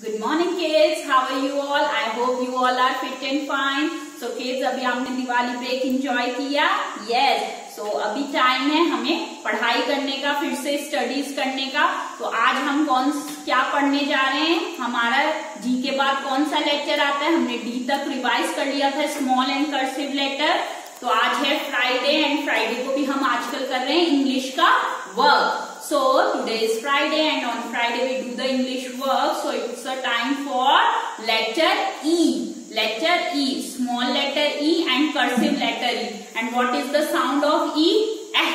Good morning kids, how are you all? I hope you all are fit and fine. So kids, अभी आपने Diwali break enjoy किया? Yes. So अभी time है हमें पढ़ाई करने का, फिर से स्टडीज करने का। तो आज हम क्या पढ़ने जा रहे हैं? हमारा डी के बाद कौन सा लेक्चर आता है? हमने डी तक रिवाइज कर लिया था, स्मॉल एंड कर्सिव लेटर। तो आज है फ्राइडे एंड फ्राइडे को भी हम आजकल कर रहे हैं इंग्लिश का work. So today is Friday and on Friday we do the English work. So it's a time for letter E. Letter E, small letter E and cursive letter E. And what is the sound of E? Eh,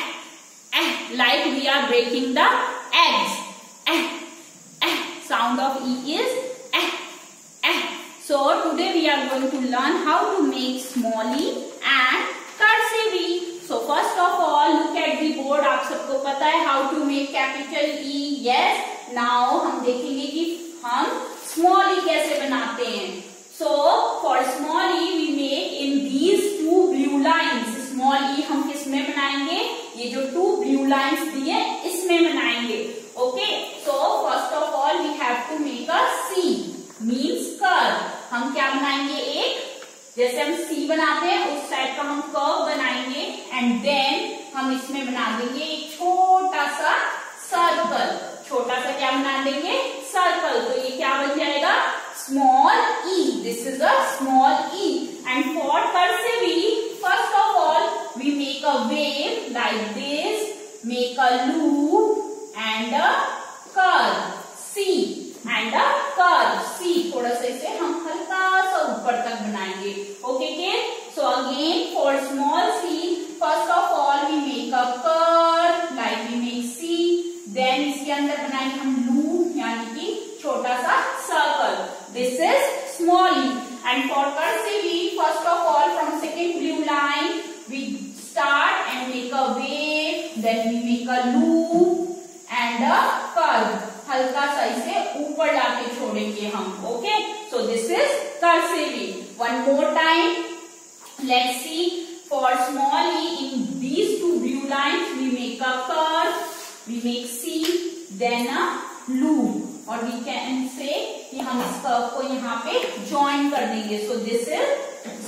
eh, like we are breaking the eggs. Eh, eh. Sound of E is eh, eh. So today we are going to learn how to make small E and cursive E. So first of all, look at the board. आप सबको पता है how to make capital E. Yes. Now हम देखेंगे कि हम small E कैसे बनाते हैं. So for small E we make in these two blue lines. Small E हम किस में बनाएंगे? ये जो two blue lines दिए इसमें बनाएंगे. Okay. So first of all we have to make a C. Means curve. हम क्या बनाएंगे? एक जैसे हम सी बनाते हैं उस टाइप का हम कर्व बनाएंगे एंड देन हम इसमें बना देंगे एक छोटा सा सर्कल। छोटा सा क्या बना देंगे? सर्कल। तो ये क्या बन जाएगा? Small e. This is a small E. And for cursive E, first of all we make a wave like this, make a loop and a curve c and a curve c. थोड़ा सा इसे हम हल्का सा ऊपर तक बनाएंगे। Okay kid? So again for small c, first of all we make a curve like we make C, then इसके अंदर बनाएंगे हम लूप यानी कि छोटा सा circle. This is small E. And for cursive E, first of all from second blue line we start and make a wave, then we make a loop and a curve. हल्का सा इसे ऊपर लाके छोड़ेंगे हम। Okay, so this is cursive E. One more time, let's see. For small E, in these two blue lines we make a curve, we make C, then a loop, और we can say कि हम इस curve को यहाँ पे join कर देंगे। So this is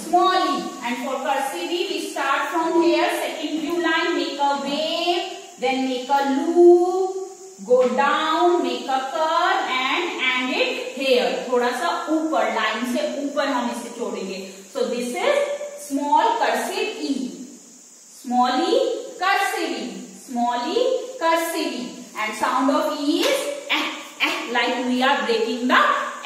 small E. And for cursive E, we start from here, second blue line, make a wave, then make a loop, go down, make a curve and end it here. थोड़ा सा ऊपर, line से ऊपर हम इसे छोड़ेंगे। So this is small cursive E. Small E, cursive E. Small E, cursive E. And sound of E is eh, eh, like we are breaking the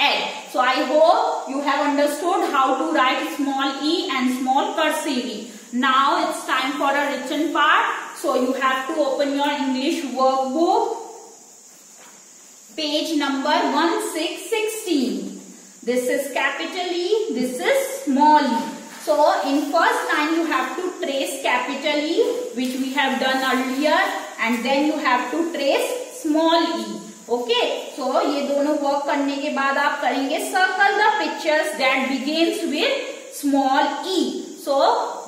egg. So I hope you have understood how to write small E and small cursive E. Now it's time for a written part. So you have to open your English workbook. Page number 1616. This is capital E, this is small e. So in first line you have to trace capital E, which we have done earlier, and then you have to trace small e. Okay, so ये दोनों work करने के बाद आप करेंगे circle the pictures that begins with small e. So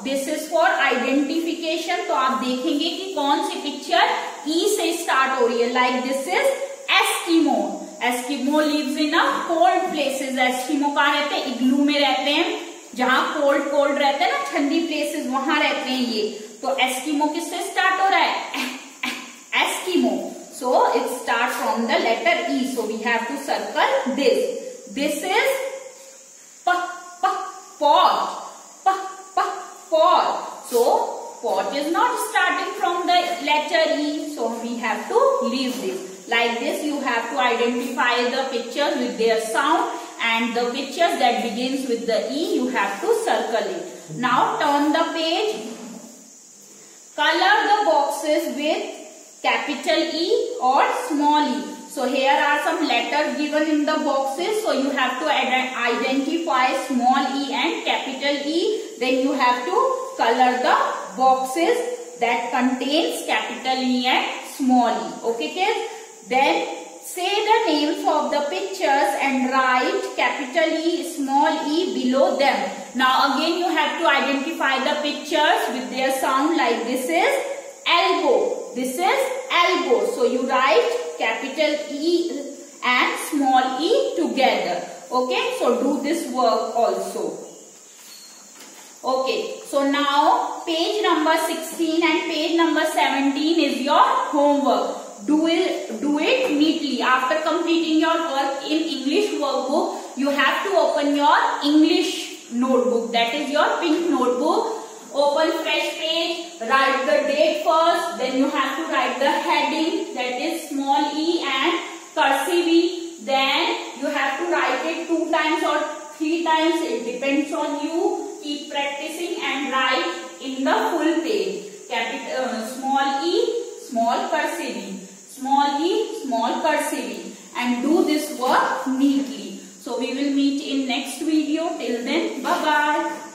this is for identification. तो आप देखेंगे कि कौन सी पिक्चर E से स्टार्ट हो रही है। Like this is Eskimo. Eskimo lives in a cold places. Eskimo कहाँ रहते हैं? इग्लू में रहते हैं, जहाँ कोल्ड रहते हैं ना, ठंडी प्लेसेस, वहां रहते हैं ये। तो एस्किमो किससे स्टार्ट हो रहा है? Eskimo. So it start from the letter E. So we have to circle this. This is pot. Pot. So pot is not starting from the letter E. So we have to leave this. Like this, you have to identify the pictures with their sound, and the pictures that begins with the E, you have to circle it. Now turn the page. Color the boxes with capital E or small e. So here are some letters given in the boxes. So you have to identify small e and capital E. Then you have to color the boxes that contains capital E and small e. Okay kids? Then say the names of the pictures and write capital E, small e below them. Now again you have to identify the pictures with their sound. Like this is elbow. This is elbow. So you write capital E and small e together. Okay, so do this work also. Okay, so now page number 16 and page number 17 is your homework. Do it neatly. After completing your work in English workbook, you have to open your English notebook, that is your pink notebook. Open fresh page, write the date first, then you have to write the heading, that is small e and cursive e. Then you have to write it 2 times or 3 times, it depends on you. Keep practicing and write in the full page. Capital small e, small cursive e, small e, small cursive e, and do this work neatly. So we will meet in next video. Till then, bye bye.